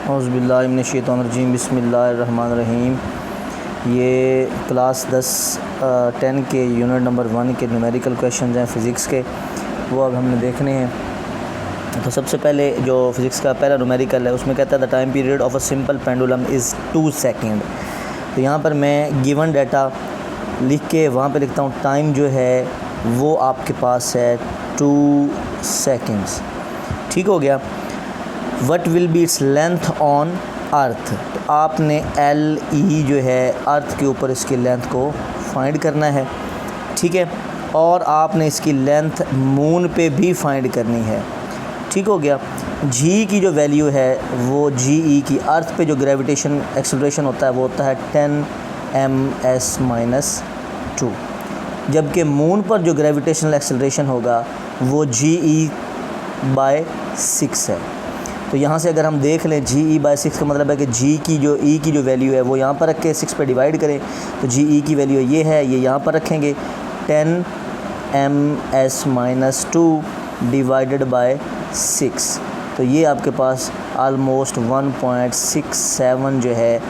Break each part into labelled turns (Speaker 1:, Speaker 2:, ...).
Speaker 1: औज़ुबिल्लाहि मिनश्शैतानिर्रजीम बिस्मिल्लाहिर्रहमानिर्रहीम। ये क्लास 10 के यूनिट नंबर 1 के न्यूमेरिकल क्वेश्चन हैं फ़िज़िक्स के, वो अब हमने देखने हैं। तो सबसे पहले जो फ़िज़िक्स का पहला न्यूमेरिकल है उसमें कहता है the time period of a simple pendulum is 2 second. तो यहाँ पर मैं गिवन डाटा लिख के वहाँ पे लिखता हूँ टाइम जो है वो आपके पास है 2 सेकेंड्स। ठीक हो गया। What will be its length on earth, तो आपने एल ई जो है अर्थ के ऊपर इसकी लेंथ को फाइंड करना है। ठीक है, और आपने इसकी लेंथ मून पे भी फाइंड करनी है। ठीक हो गया। जी की जो वैल्यू है वो जी ई की अर्थ पे जो ग्रेविटेशन एक्सेलरेशन होता है वो होता है 10 ms-2, जबकि मून पर जो ग्रेविटेशनल एक्सेलरेशन होगा वो जी ई बाय 6 है। तो यहाँ से अगर हम देख लें जी ई बाय 6 का मतलब है कि जी की जो ई की जो वैल्यू है वो यहाँ पर रख के 6 पे डिवाइड करें, तो जी ई की वैल्यू ये है, ये यहाँ पर रखेंगे 10 ms-2 डिवाइडेड बाय 6, तो ये आपके पास आलमोस्ट 1.67 जो है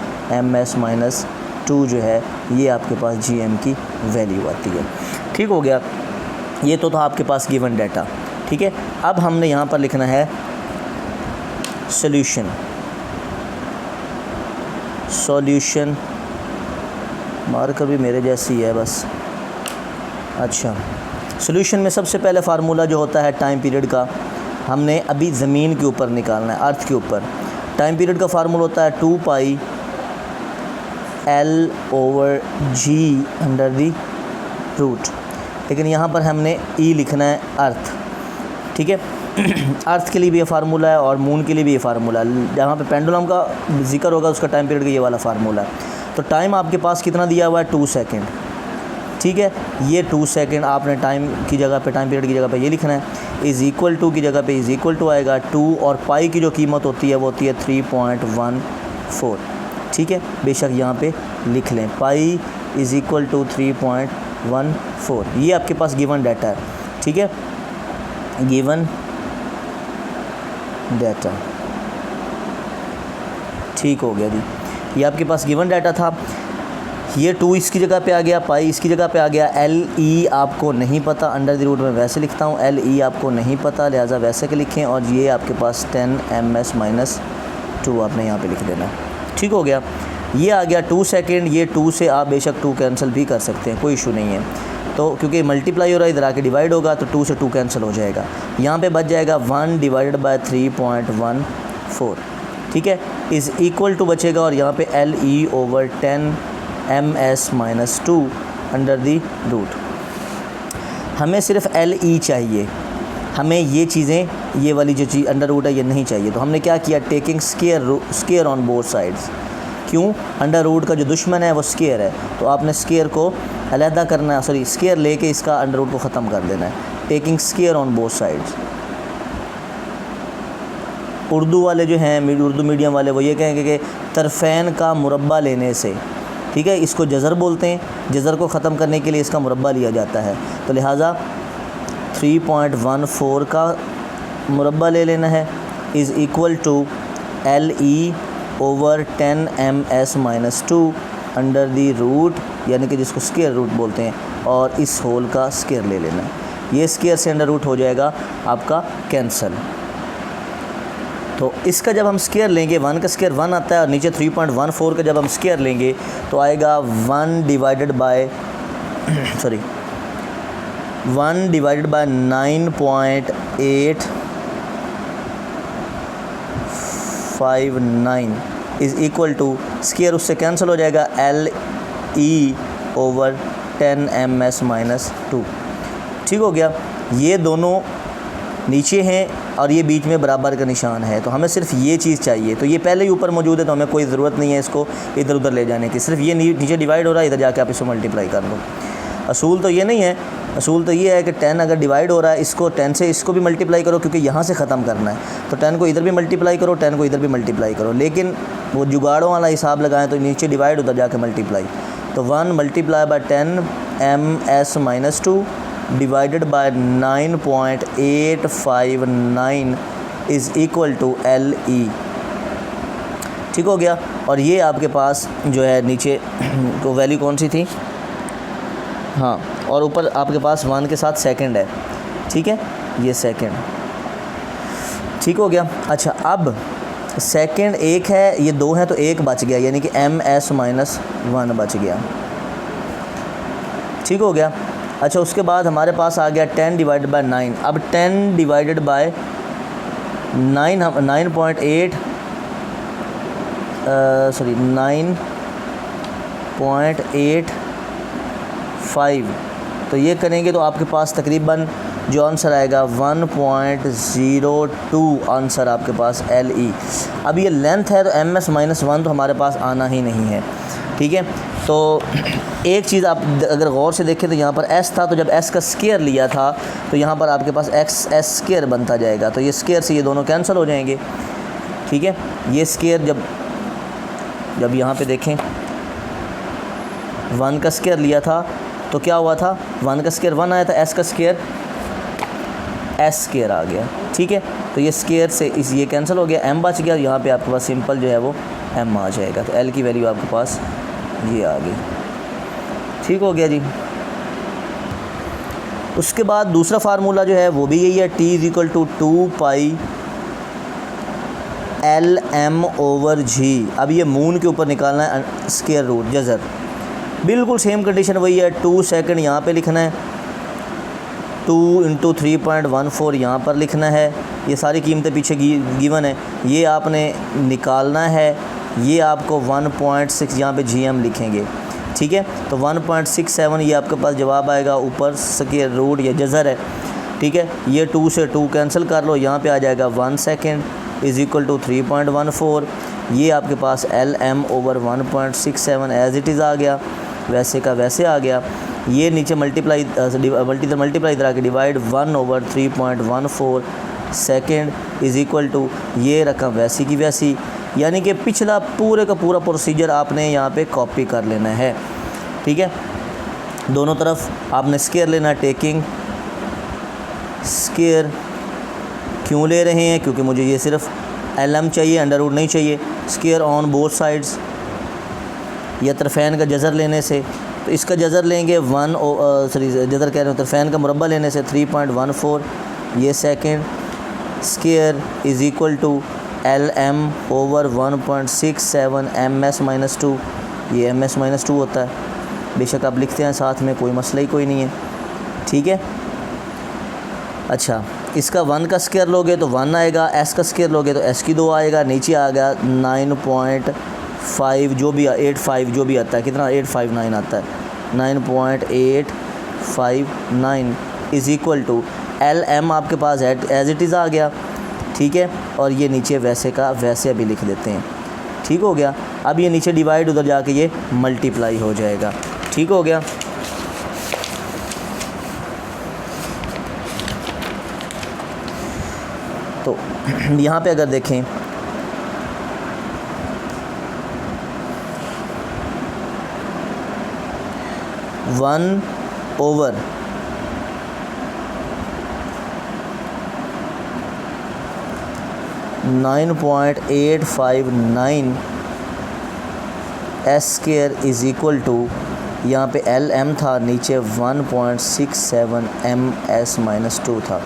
Speaker 1: ms-2 जो है ये आपके पास जी एम की वैल्यू आती है। ठीक हो गया। ये तो था आपके पास गिवन डाटा। ठीक है, अब हमने यहाँ पर लिखना है सॉल्यूशन। मार्कर भी मेरे जैसी है बस। अच्छा, सॉल्यूशन में सबसे पहले फार्मूला जो होता है टाइम पीरियड का, हमने अभी ज़मीन के ऊपर निकालना है, अर्थ के ऊपर। टाइम पीरियड का फार्मूला होता है 2 पाई L/G अंडर दी रूट, लेकिन यहाँ पर हमने ई लिखना है अर्थ। ठीक है, अर्थ के लिए भी ये फार्मूला है और मून के लिए भी ये फार्मूला है। जहाँ पे पेंडुलम का जिक्र होगा उसका टाइम पीरियड का ये वाला फार्मूला है। तो टाइम आपके पास कितना दिया हुआ है 2 सेकेंड। ठीक है, ये 2 सेकेंड आपने टाइम की जगह पे, टाइम पीरियड की जगह पे ये लिखना है। इज़ इक्वल टू की जगह पे इज़ इक्वल टू आएगा 2, और पाई की जो कीमत होती है वो होती है 3.14। ठीक है, बेशक यहाँ पे लिख लें पाई इज़ इक्वल टू 3.14। ये आपके पास गिवन डाटा है। ठीक है, गिवन डाटा। ठीक हो गया जी, ये आपके पास गिवन डाटा था। ये 2 इसकी जगह पे आ गया, पाई इसकी जगह पे आ गया। एल ई आपको नहीं पता, अंडर द रूट में वैसे लिखता हूँ, एल ई आपको नहीं पता लिहाजा वैसे के लिखें, और ये आपके पास 10 ms-2 आपने यहाँ पे लिख देना। ठीक हो गया। ये आ गया 2 सेकेंड। ये 2 से आप बेशक 2 कैंसिल भी कर सकते हैं, कोई इशू नहीं है। तो क्योंकि मल्टीप्लाई हो रहा है, इधर आके डिवाइड होगा तो 2 से 2 कैंसिल हो जाएगा। यहाँ पे बच जाएगा 1 डिवाइडेड बाय 3.14। ठीक है, इज़ इक्वल टू बचेगा, और यहाँ पे L E over 10 ms-2 under the root. हमें सिर्फ एल ई चाहिए, हमें ये चीज़ें, ये वाली जो चीज़ अंडर रूट है ये नहीं चाहिए। तो हमने क्या किया, taking square on both sides. क्यों, अंडर रूट का जो दुश्मन है वो स्केयर है, तो आपने स्केयर को अलहदा करना है, सॉरी स्केयर लेके इसका अंडर रूट को ख़त्म कर देना है। Taking square on both sides. Urdu वाले जो हैं, उर्दू मीडियम वाले, वो ये कहेंगे कि तरफ़ैन का मुरब्बा लेने से, ठीक है, इसको जज़र बोलते हैं, जज़र को ख़त्म करने के लिए इसका मुरब्बा लिया जाता है। तो लिहाजा 3.14 का मुरब्बा ले लेना है, is equal to L E over 10 ms-2 under the root, यानी कि जिसको स्केयर रूट बोलते हैं, और इस होल का स्केयर ले लेना है। ये स्केयर से अंडर रूट हो जाएगा आपका कैंसल। तो इसका जब हम स्केयर लेंगे, 1 का स्केयर 1 आता है, और नीचे 3.14 का जब हम स्केयर लेंगे तो आएगा 1 divided by 9.859 is equal to, square उससे कैंसिल हो जाएगा, एल ई ओवर 10 ms-2। ठीक हो गया। ये दोनों नीचे हैं और ये बीच में बराबर का निशान है, तो हमें सिर्फ ये चीज़ चाहिए। तो ये पहले ही ऊपर मौजूद है तो हमें कोई ज़रूरत नहीं है इसको इधर उधर ले जाने की, सिर्फ ये नीचे डिवाइड हो रहा है, इधर जाके आप इसको मल्टीप्लाई कर लो। असूल तो ये नहीं है, असूल तो ये है कि 10 अगर डिवाइड हो रहा है, इसको 10 से इसको भी मल्टीप्लाई करो, क्योंकि यहाँ से ख़त्म करना है, तो 10 को इधर भी मल्टीप्लाई करो, 10 को इधर भी मल्टीप्लाई करो। लेकिन वो जुगाड़ों वाला हिसाब लगाएं तो नीचे डिवाइड, उधर जाके मल्टीप्लाई। तो 1 multiply by 10 ms-2 divided by 9.859 is equal to L E. ठीक हो गया। और ये आपके पास जो है नीचे को वैल्यू कौन सी थी, हाँ, और ऊपर आपके पास 1 के साथ सेकंड है, ठीक है, ये सेकंड, ठीक हो गया। अच्छा, अब सेकंड एक है, ये 2 है, तो एक बच गया, यानी कि ms-1 बच गया, ठीक हो गया। अच्छा, उसके बाद हमारे पास आ गया 10 डिवाइडेड बाय 9। अब 10 डिवाइडेड बाय 9 हम 9.8 सॉरी 9.85, तो ये करेंगे तो आपके पास तकरीबन जो आंसर आएगा 1.02 आंसर आपके पास LE। अब ये लेंथ है तो ms-1 तो हमारे पास आना ही नहीं है, ठीक है। तो एक चीज़ आप अगर गौर से देखें तो यहाँ पर s था, तो जब s का स्क्वायर लिया था तो यहाँ पर आपके पास s² बनता जाएगा, तो ये स्क्वायर से ये दोनों कैंसिल हो जाएंगे, ठीक है। ये स्क्वायर जब यहाँ पे देखें 1 का स्क्वायर लिया था तो क्या हुआ था, 1 का स्क्वायर 1 आया था, s का स्क्वायर s² आ गया, ठीक है। तो ये स्क्वायर से ये कैंसिल हो गया, m बच गया, यहाँ पे आपके पास सिंपल जो है वो m आ जाएगा, तो l की वैल्यू आपके पास ये आ गई, ठीक हो गया जी। उसके बाद दूसरा फार्मूला जो है वो भी यही है, t = 2 LM/g। अब ये मून के ऊपर निकालना है स्क्वायर रूट जज़र, बिल्कुल सेम कंडीशन वही है। 2 सेकंड यहाँ पे लिखना है, 2 × 3.14 यहाँ पर लिखना है, ये सारी कीमतें पीछे गिवन है, ये आपने निकालना है, ये आपको 1.6 यहाँ पे GM लिखेंगे, ठीक है। तो 1.67 ये आपके पास जवाब आएगा, ऊपर स्क्वायर रूट या जज़र है, ठीक है। ये 2 से 2 कैंसिल कर लो, यहाँ पे आ जाएगा 1 सेकंड = 3.14, ये आपके पास LM/1.67 एज़ इट इज़ आ गया, वैसे का वैसे आ गया। ये नीचे मल्टीप्लाई इधर आके डिवाइड 1/3.14 सेकंड = ये रकम वैसी की वैसी, यानी कि पिछला पूरे का पूरा प्रोसीजर आपने यहाँ पे कॉपी कर लेना है, ठीक है। दोनों तरफ आपने स्क्वायर लेना है, टेकिंग स्क्वायर। क्यों ले रहे हैं, क्योंकि मुझे ये सिर्फ LM चाहिए, अंडर रूट नहीं चाहिए। स्क्वायर ऑन बोथ साइड्स, या तरफ़ैन का जज़र लेने से, तो इसका जज़र लेंगे जज़र कह रहे हो तरफ़ैन का मुरब्बा लेने से 3.14, ये सेकंड स्क्वायर = LM/1.67 ms-2, ये ms-2 होता है, बेशक आप लिखते हैं साथ में, कोई मसला ही कोई नहीं है, ठीक है। अच्छा, इसका 1 का स्क्वायर लोगे तो 1 आएगा, s का स्क्वायर लोगे तो s की 2 आएगा, नीचे आ गया 9.5 जो भी 85 जो भी आता है, कितना 859 आता है, 9.859 = LM आपके पास एज़ इट इज़ आ गया, ठीक है। और ये नीचे वैसे का वैसे अभी लिख देते हैं, ठीक हो गया। अब ये नीचे डिवाइड, उधर जाके ये मल्टीप्लाई हो जाएगा, ठीक हो गया। तो यहाँ पे अगर देखें वन ओवर 9.859 s² = यहाँ पे LM था, नीचे 1.67 ms-2 था,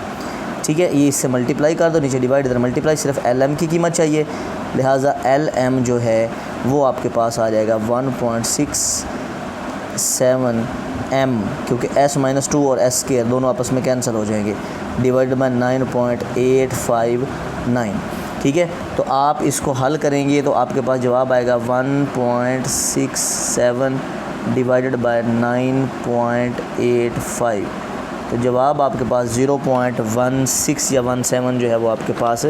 Speaker 1: ठीक है। ये इससे मल्टीप्लाई कर दो, नीचे डिवाइड, इधर मल्टीप्लाई, सिर्फ LM की कीमत चाहिए, लिहाजा LM जो है वो आपके पास आ जाएगा 1.67 m, क्योंकि s-2 और s² दोनों आपस में कैंसिल हो जाएंगे, डिवाइड बाय 9.859, ठीक है। तो आप इसको हल करेंगे तो आपके पास जवाब आएगा 1.67 डिवाइडेड बाय 9.85, तो जवाब आपके पास 0.16 या 17 जो है वो आपके पास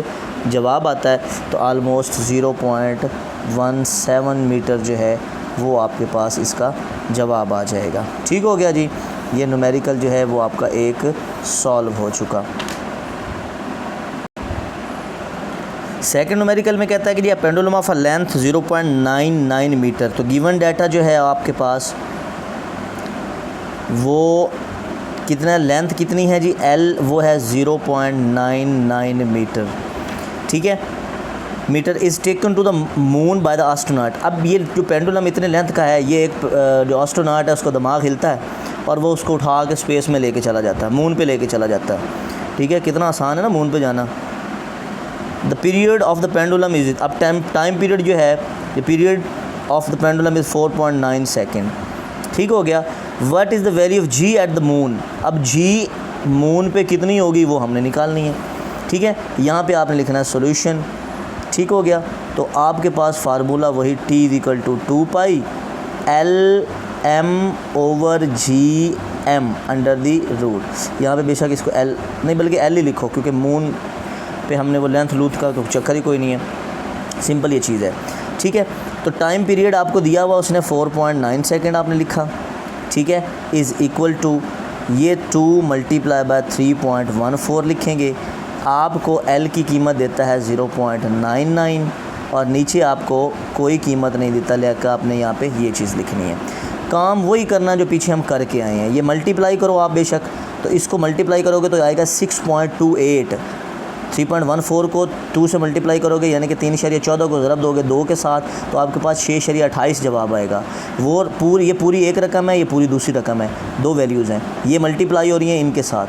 Speaker 1: जवाब आता है। तो आलमोस्ट 0.17 मीटर जो है वो आपके पास इसका जवाब आ जाएगा, ठीक हो गया जी। ये न्यूमेरिकल जो है वो आपका एक सॉल्व हो चुका। सेकंड न्यूमेरिकल में कहता है कि जी pendulum of a length 0.99 metre, तो गिवन डाटा जो है आपके पास वो कितना, लेंथ कितनी है जी, L वो है 0.99 मीटर, ठीक है। Metre is taken to the moon by the astronaut. अब ये जो पेंडुलम इतने लेंथ का है, ये एक जो एस्ट्रोनॉट है उसका दिमाग हिलता है और वो उसको उठा के स्पेस में लेके चला जाता है, मून पे लेके चला जाता है। ठीक है, कितना आसान है ना मून पे जाना। The period of the pendulum is, अब टाइम पीरियड जो है, the period of the pendulum is 4.9 second. ठीक हो गया। What is the value of G at the moon. अब जी मून पे कितनी होगी वो हमने निकालनी है। ठीक है, यहाँ पे आपने लिखना है सोल्यूशन। ठीक हो गया। तो आपके पास फार्मूला वही T = 2 pi L/m/G/m under the root. यहाँ पे बेशक इसको L नहीं बल्कि L ही लिखो, क्योंकि मून पे हमने वो लेंथ लूथ का तो चक्कर ही कोई नहीं है, सिंपल ये चीज़ है। ठीक है, तो टाइम पीरियड आपको दिया हुआ उसने 4.9 सेकेंड आपने लिखा। ठीक है, इज़ इक्वल टू ये 2 × 3.14 लिखेंगे। आपको L की कीमत देता है 0.99 और नीचे आपको कोई कीमत नहीं देता, लेकर आपने यहाँ पे ये चीज़ लिखनी है। काम वही करना जो पीछे हम करके आए हैं। ये मल्टीप्लाई करो आप बेशक, तो इसको मल्टीप्लाई करोगे तो आएगा 6.28। 3.14 को 2 से मल्टीप्लाई करोगे यानी कि 3.14 को ज़रब दोगे 2 के साथ, तो आपके पास 6.28 जवाब आएगा। ये पूरी एक रकम है, ये पूरी दूसरी रकम है, 2 वैल्यूज़ हैं, ये मल्टीप्लाई हो रही हैं इनके साथ,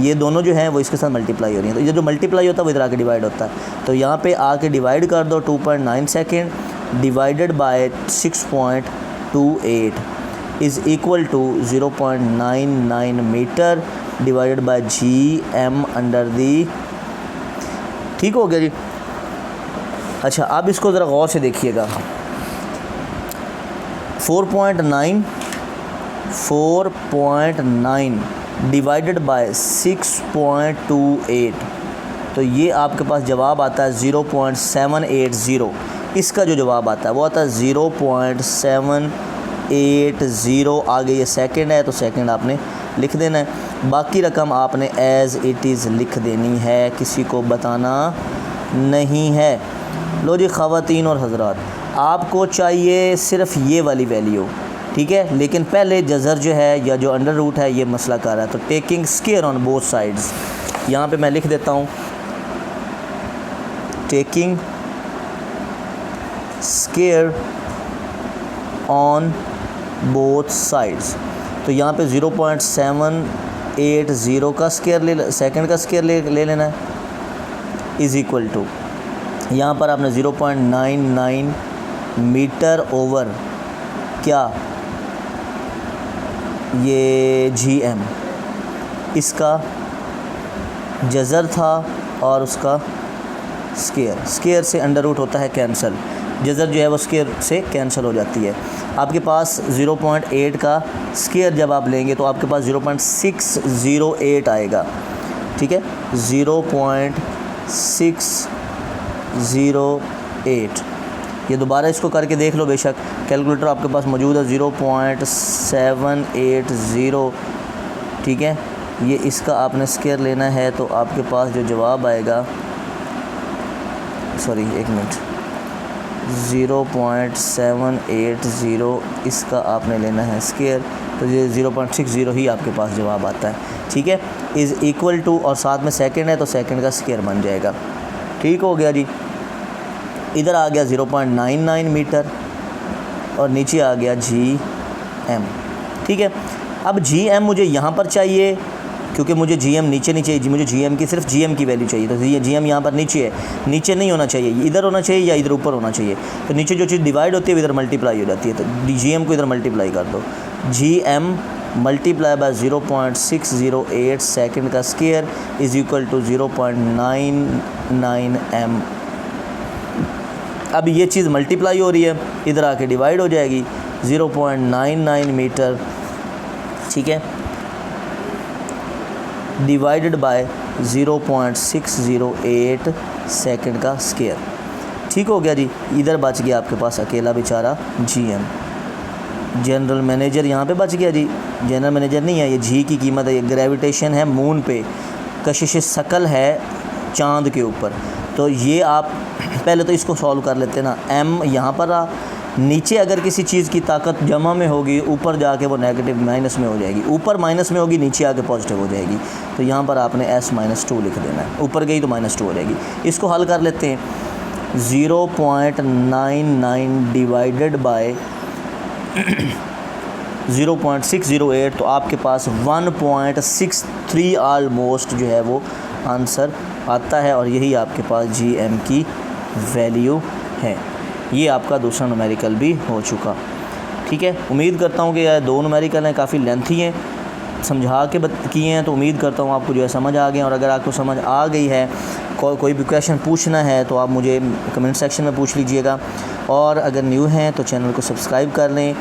Speaker 1: ये दोनों जो हैं वो इसके साथ मल्टीप्लाई हो रही हैं। तो ये जो मल्टीप्लाई होता है वो इधर आके डिवाइड होता है। तो यहाँ पे आके डिवाइड कर दो, 2.9 second divided by 6.28 is equal to 0.99 metre divided by GM under the. ठीक हो गया जी। अच्छा, अब इसको ज़रा गौर से देखिएगा। 4.9 डिवाइडेड बाय 6.28, तो ये आपके पास जवाब आता है 0.780। इसका जो जवाब आता है वो आता है 0.780। आगे ये सेकंड है तो सेकंड आपने लिख देना है, बाकी रकम आपने एज़ इट इज़ लिख देनी है, किसी को बताना नहीं है। लो जी ख़वातीन और हज़रात, आपको चाहिए सिर्फ ये वाली वैल्यू। ठीक है, लेकिन पहले जज़र जो है या जो अंडर रूट है ये मसला कर रहा है। तो taking square on both sides, यहाँ पे मैं लिख देता हूँ taking square on both sides. तो यहाँ पे 0.780 का स्क्वायर सेकंड का स्क्वायर ले लेना है, इज़ इक्वल टू यहाँ पर आपने 0.99 मीटर ओवर क्या ये GM, इसका जज़र था और उसका स्क्वायर से अंडर रूट होता है कैंसिल, जज़र जो है वो स्क्वायर से कैंसिल हो जाती है। आपके पास 0.8 का स्क्वायर जब आप लेंगे तो आपके पास 0.608 आएगा। ठीक है, 0.608। ये दोबारा इसको करके देख लो, बेशक कैलकुलेटर आपके पास मौजूद है। 0.780। ठीक है, ये इसका आपने स्क्वायर लेना है तो आपके पास जो जवाब आएगा, सॉरी एक मिनट, 0.780 इसका आपने लेना है स्क्वायर, तो ये 0.60 ही आपके पास जवाब आता है। ठीक है, इज़ इक्वल टू और साथ में सेकंड है तो सेकंड का स्क्वायर बन जाएगा। ठीक हो गया जी। इधर आ गया 0.99 मीटर और नीचे आ गया GM। ठीक है, अब GM मुझे यहाँ पर चाहिए क्योंकि मुझे GM नीचे नहीं चाहिए, मुझे GM की सिर्फ GM की वैल्यू चाहिए। तो ये GM यहाँ पर नीचे है, नीचे नहीं होना चाहिए, इधर होना चाहिए या इधर ऊपर होना चाहिए। तो नीचे जो चीज़ डिवाइड होती है इधर मल्टीप्लाई हो जाती है, तो GM को इधर मल्टीप्लाई कर दो। GM मल्टीप्लाई बाय 0.608 सेकंड का square is equal to 0.99 m। अब ये चीज़ मल्टीप्लाई हो रही है, इधर आके डिवाइड हो जाएगी 0.99 मीटर। ठीक है, डिवाइडेड बाय 0.608 सेकंड का स्क्वायर। ठीक हो गया जी। इधर बच गया आपके पास अकेला बेचारा GM, जनरल मैनेजर यहाँ पे बच गया जी। जनरल मैनेजर नहीं है, ये G की कीमत है, ये ग्रेविटेशन है मून पे, कशिश शकल है चाँद के ऊपर। तो ये आप पहले तो इसको सॉल्व कर लेते ना। M यहाँ पर आ, नीचे अगर किसी चीज़ की ताकत जमा में होगी ऊपर जाके वो नेगेटिव माइनस में हो जाएगी, ऊपर माइनस में होगी नीचे आके पॉजिटिव हो जाएगी। तो यहाँ पर आपने S-2 लिख देना है, ऊपर गई तो -2 हो जाएगी। इसको हल कर लेते हैं। 0.99 डिवाइडेड बाय 0.608, तो आपके पास 1.63 ऑलमोस्ट जो है वो आंसर आता है, और यही आपके पास GM की वैल्यू है। ये आपका दूसरा न्यूमेरिकल भी हो चुका। ठीक है, उम्मीद करता हूँ कि यह 2 न्यूमेरिकल हैं, काफ़ी लेंथी हैं, समझा के किए हैं, तो उम्मीद करता हूँ आपको जो है समझ आ गए। और अगर आपको समझ आ गई है, कोई भी क्वेश्चन पूछना है तो आप मुझे कमेंट सेक्शन में पूछ लीजिएगा। और अगर न्यू हैं तो चैनल को सब्सक्राइब कर लें,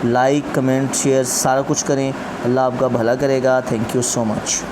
Speaker 1: लाइक कमेंट शेयर सारा कुछ करें। अल्लाह आपका भला करेगा। Thank you so much.